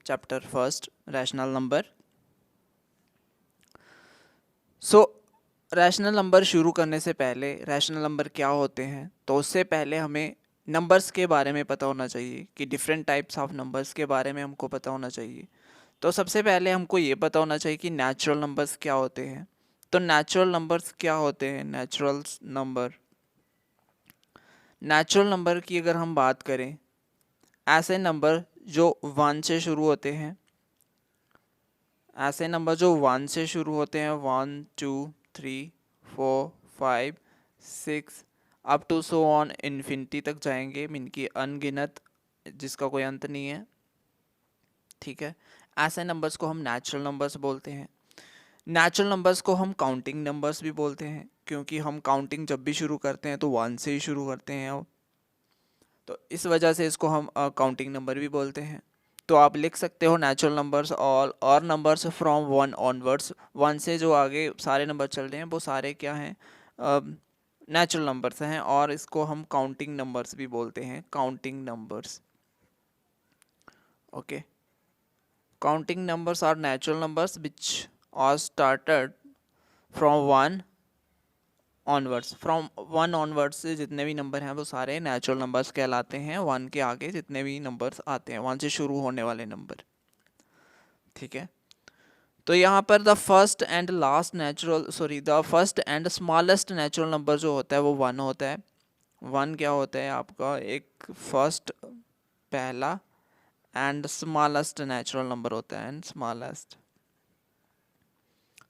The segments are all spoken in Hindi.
Chapter first rational number. सो रैशनल नंबर शुरू करने से पहले रैशनल नंबर क्या होते हैं, तो उससे पहले हमें नंबर्स के बारे में पता होना चाहिए कि डिफरेंट टाइप्स ऑफ नंबर्स के बारे में हमको पता होना चाहिए। तो सबसे पहले हमको ये पता होना चाहिए कि नेचुरल नंबर्स क्या होते हैं। तो नेचुरल नंबर्स क्या होते हैं? नेचुरल नंबर की अगर हम बात करें, ऐसे नंबर जो वन से शुरू होते हैं, ऐसे नंबर जो वन से शुरू होते हैं, 1 2 3 4 5 6 up to so on infinity तक जाएंगे, मीन की अनगिनत, जिसका कोई अंत नहीं है। ठीक है, ऐसे नंबर्स को हम नेचुरल नंबर्स बोलते हैं। नेचुरल नंबर्स को हम काउंटिंग नंबर्स भी बोलते हैं, क्योंकि हम काउंटिंग जब भी शुरू करते हैं तो वन से ही शुरू करते हैं, तो इस वजह से इसको हम काउंटिंग नंबर भी बोलते हैं। तो आप लिख सकते हो नेचुरल नंबर्स ऑल और numbers from one onwards, one से जो आगे सारे नंबर चल रहे हैं वो सारे क्या हैं? नेचुरल नंबर्स हैं, और इसको हम काउंटिंग नंबर्स भी बोलते हैं, counting numbers. Okay, counting numbers are natural numbers which are started from one onwards. From one onwards से जितने भी नंबर हैं वो सारे नेचुरल नंबर्स कहलाते हैं। वन के आगे जितने भी नंबर्स आते हैं, वन से शुरू होने वाले नंबर। ठीक है, तो यहाँ पर the first and smallest natural number जो होता है वो वन होता है। वन क्या होता है आपका? एक फर्स्ट, पहला, एंड स्मॉलेस्ट नेचुरल नंबर होता है। एंड स्मॉलेस्ट,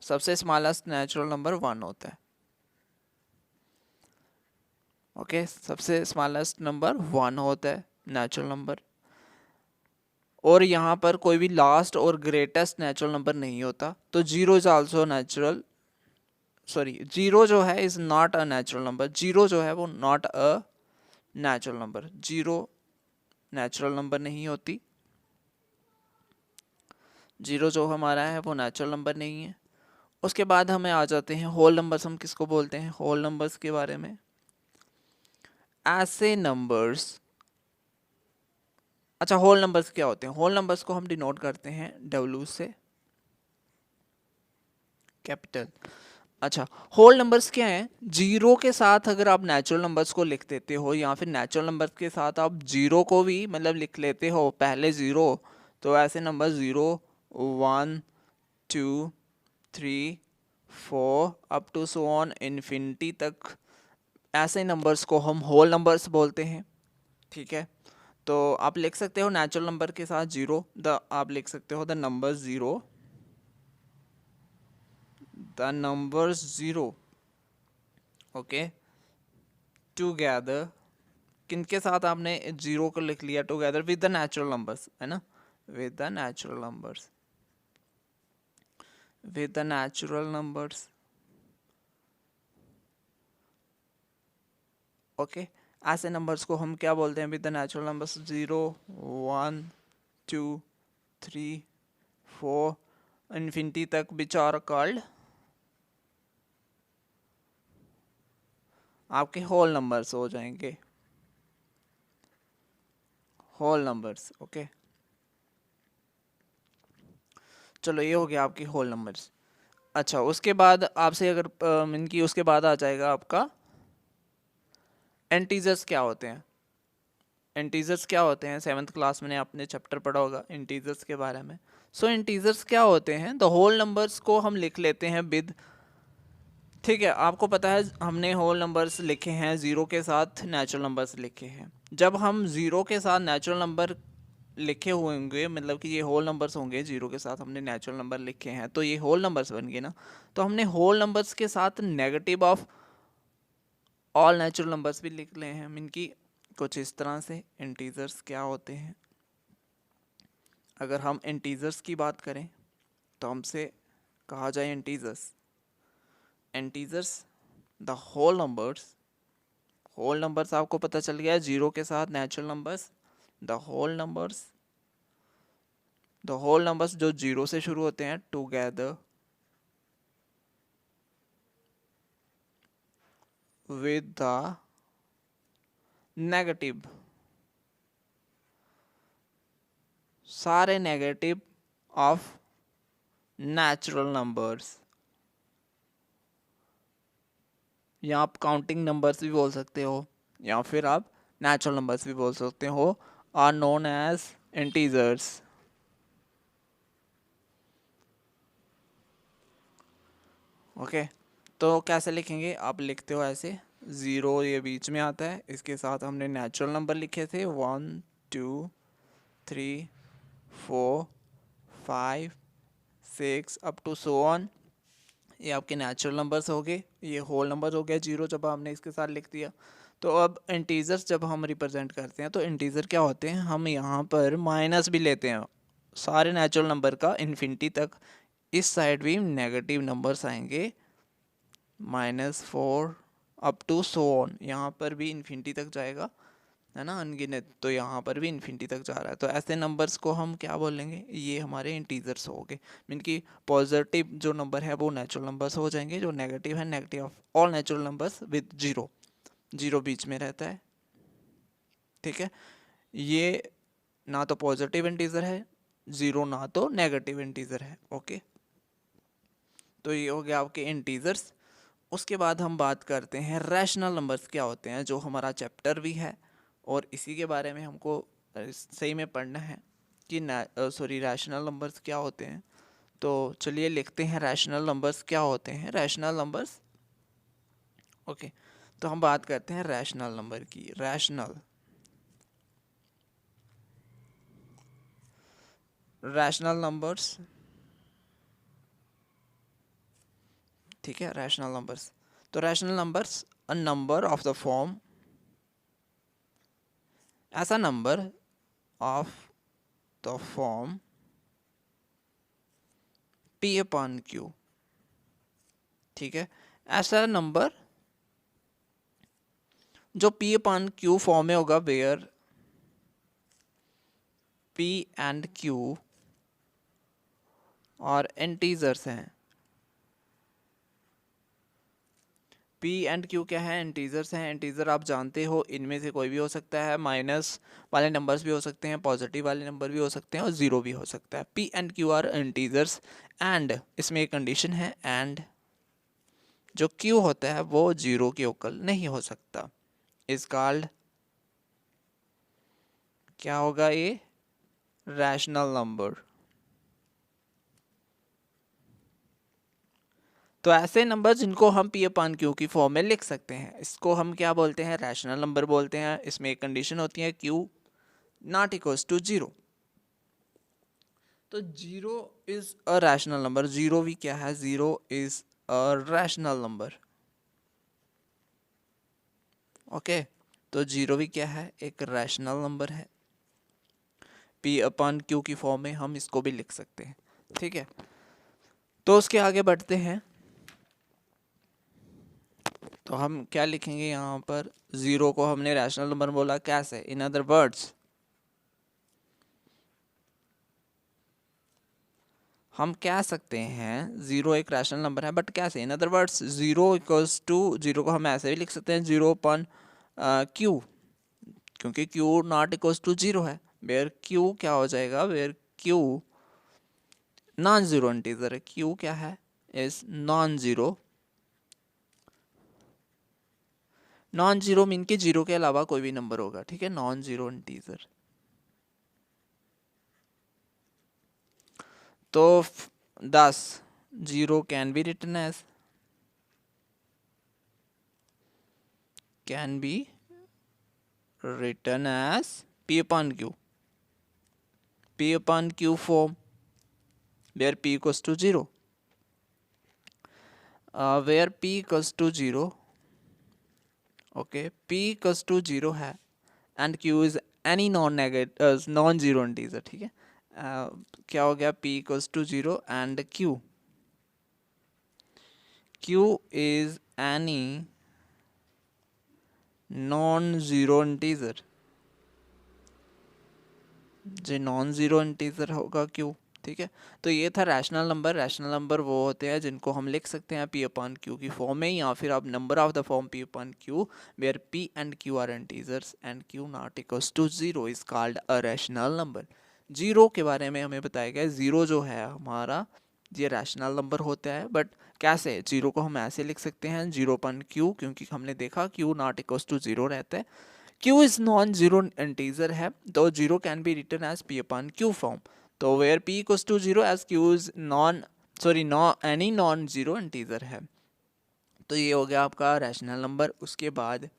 सबसे स्मॉलेस्ट नेचुरल नंबर वन होता है। ओके, सबसे स्मॉलेस्ट नंबर वन होता है नेचुरल नंबर। और यहाँ पर कोई भी लास्ट और ग्रेटेस्ट नेचुरल नंबर नहीं होता। तो zero is also natural, zero जो है is not a natural number. Zero जो है वो not a natural number, zero natural number नहीं होती। जीरो जो हमारा है वो नेचुरल नंबर नहीं है। उसके बाद हमें आ जाते हैं होल नंबर्स। हम किसको बोलते हैं? होल नंबर्स के बारे में। ऐसे नंबर्स, अच्छा होल नंबर्स क्या होते हैं? होल नंबर्स को हम डिनोट करते हैं डब्ल्यू से, कैपिटल। अच्छा, होल नंबर्स क्या हैं? जीरो के साथ अगर आप नेचुरल नंबर्स को लिख देते हो, या फिर नेचुरल नंबर्स के साथ आप जीरो को भी मतलब लिख लेते हो, पहले जीरो, तो ऐसे number 0 1 2 3 4 up to so on infinity तक, ऐसे नंबर्स को हम होल नंबर्स बोलते हैं। ठीक है, तो आप लिख सकते हो नेचुरल नंबर के साथ जीरो, आप लिख सकते हो the number zero. Okay, together, किनके साथ आपने जीरो को लिख लिया? Together with the natural numbers, है ना, with the natural numbers, with the natural numbers. Okay, ऐसे नंबर्स को हम क्या बोलते हैं? With the natural numbers, 0 1 2 3 4 infinity तक, विच आर कॉल्ड आपके होल नंबर्स हो जाएंगे, होल नंबर्स। ओके, चलो ये हो गया आपकी होल नंबर्स। अच्छा, उसके बाद आपसे अगर इनकी उसके बाद आ जाएगा आपका इंटीजर्स क्या होते हैं। इंटीजर्स क्या होते हैं? 7th क्लास में आपने चैप्टर पढ़ा होगा इंटीजर्स के बारे में। सो इंटीजर्स क्या होते हैं? द होल नंबर्स को हम लिख लेते हैं विद, ठीक है, आपको पता है हमने होल नंबर्स लिखे हैं, ज़ीरो के साथ नेचुरल नंबर्स लिखे हैं। जब हम ज़ीरो के साथ नेचुरल नंबर लिखे हुए होंगे, मतलब कि ये होल नंबर्स होंगे, जीरो के साथ हमने नेचुरल नंबर लिखे हैं, तो ये होल नंबर्स बन गए ना। तो हमने होल नंबर्स के साथ negative of all natural numbers भी लिख ले हैं। मीन की कुछ इस तरह से इंटीजर्स क्या होते हैं। अगर हम इंटीजर्स की बात करें तो हमसे कहा जाए integers the whole numbers. Whole numbers आपको पता चल गया, जीरो के साथ natural numbers, the whole numbers जो जीरो से शुरू होते हैं, टुगेदर विद द नेगेटिव सारे नेगेटिव ऑफ नेचुरल नंबर्स, या आप काउंटिंग नंबर्स भी बोल सकते हो या फिर आप नेचुरल नंबर्स भी बोल सकते हो, are known as integers. Okay, तो कैसे लिखेंगे, आप लिखते हो ऐसे, ज़ीरो ये बीच में आता है, इसके साथ हमने नेचुरल नंबर लिखे थे 1 2 3 4 5 6 अप टू सो ऑन, ये आपके नेचुरल नंबर्स हो गए, ये होल नंबर हो गया जीरो जब हमने इसके साथ लिख दिया। तो अब इंटीजर्स जब हम रिप्रेजेंट करते हैं तो इंटीजर क्या होते हैं, हम यहाँ पर माइनस भी लेते हैं सारे नेचुरल नंबर का इन्फिनिटी तक, इस साइड भी नेगेटिव नंबर्स आएंगे -4 अप टू सो ऑन, यहाँ पर भी इन्फिनिटी तक जाएगा, है ना, अनगिनत, तो यहाँ पर भी इन्फिनिटी तक जा रहा है। तो ऐसे नंबर्स को हम क्या बोलेंगे, ये हमारे इंटीजर्स हो गए। मीन कि पॉजिटिव जो नंबर है वो नेचुरल नंबर्स हो जाएंगे, जो नेगेटिव है negative of all natural numbers with zero, zero बीच में रहता है। ठीक है, ये ना तो पॉजिटिव इंटीजर है ज़ीरो, ना तो नेगेटिव इंटीजर है। ओके, तो ये हो गया आपके इंटीजर्स। उसके बाद हम बात करते हैं रैशनल नंबर्स क्या होते हैं, जो हमारा चैप्टर भी है और इसी के बारे में हमको सही में पढ़ना है कि रैशनल नंबर्स क्या होते हैं। तो चलिए लिखते हैं रैशनल नंबर्स क्या होते हैं, रैशनल नंबर्स। ओके, तो हम बात करते हैं रैशनल नंबर की। रैशनल नंबर्स, ठीक है, रैशनल नंबर्स। तो rational numbers, a number of the form, ऐसा number of the form P upon Q, ठीक है, ऐसा नंबर जो P upon Q फॉर्म में होगा, वेयर P एंड Q और इंटीजर्स हैं। P एंड Q क्या है, इंटीजर्स हैं। इंटीजर आप जानते हो, इनमें से कोई भी हो सकता है, माइनस वाले नंबर्स भी हो सकते हैं, पॉजिटिव वाले नंबर भी हो सकते हैं और ज़ीरो भी हो सकता है। P and Q are integers and, इसमें एक कंडीशन है, एंड जो Q होता है वो जीरो के इक्वल नहीं हो सकता, इज कॉल्ड, क्या होगा ये, रैशनल नंबर। तो ऐसे नंबर जिनको हम P अपान Q की फॉर्म में लिख सकते हैं, इसको हम क्या बोलते हैं, रैशनल नंबर बोलते हैं। इसमें एक कंडीशन होती है, Q not equals to zero. तो zero is a rational number, zero भी क्या है, zero is a rational number. Okay, तो जीरो भी क्या है, एक रैशनल नंबर है। P अपान Q की फॉर्म में हम इसको भी लिख सकते हैं। ठीक है, तो उसके आगे बढ़ते हैं। तो हम क्या लिखेंगे यहाँ पर, ज़ीरो को हमने रैशनल नंबर बोला, कैसे, इन अदर वर्ड्स हम कह सकते हैं ज़ीरो एक रैशनल नंबर है, बट कैसे, in other words zero equals to, zero को हम ऐसे भी लिख सकते हैं, ज़ीरो अपन क्यू, क्योंकि Q not equals to zero है, वेयर क्यू क्या हो जाएगा, where Q non zero integer है, क्यू क्या है, is non zero. Non zero mean के जीरो के अलावा कोई भी नंबर होगा, ठीक है, नॉन ज़ीरो इंटीजर। तो 10 zero can be written as, can be written as P upon Q, P upon Q form, where P equals to 0, where P equals to 0, okay, P equals to 0 है and Q is any non zero integer, ठीक है। क्या हो गया, P equals to 0 and Q is any non zero integer, जो नॉन जीरो इंटीजर होगा Q, ठीक है। तो ये था रैशनल नंबर। रैशनल नंबर वो होते हैं जिनको हम लिख सकते हैं P अपॉन Q की फॉर्म में, या फिर आप number of the form P upon Q where P and Q are integers and Q not equals to zero is called a rational number. Zero के बारे में हमें बताया गया है, जीरो जो है हमारा ये रैशनल नंबर होता है, बट कैसे, जीरो को हम ऐसे लिख सकते हैं जीरो अपन क्यू, क्योंकि हमने देखा Q not equals to zero रहता है, Q is non zero integer है, तो zero can be written as P upon Q form, तो where P equals to zero as Q is any non zero integer है। तो ये हो गया आपका रैशनल नंबर। उसके बाद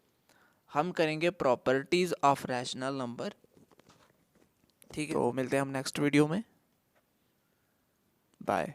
हम करेंगे प्रॉपर्टीज ऑफ रैशनल नंबर, ठीक है। तो मिलते हैं हम नेक्स्ट वीडियो में, बाय।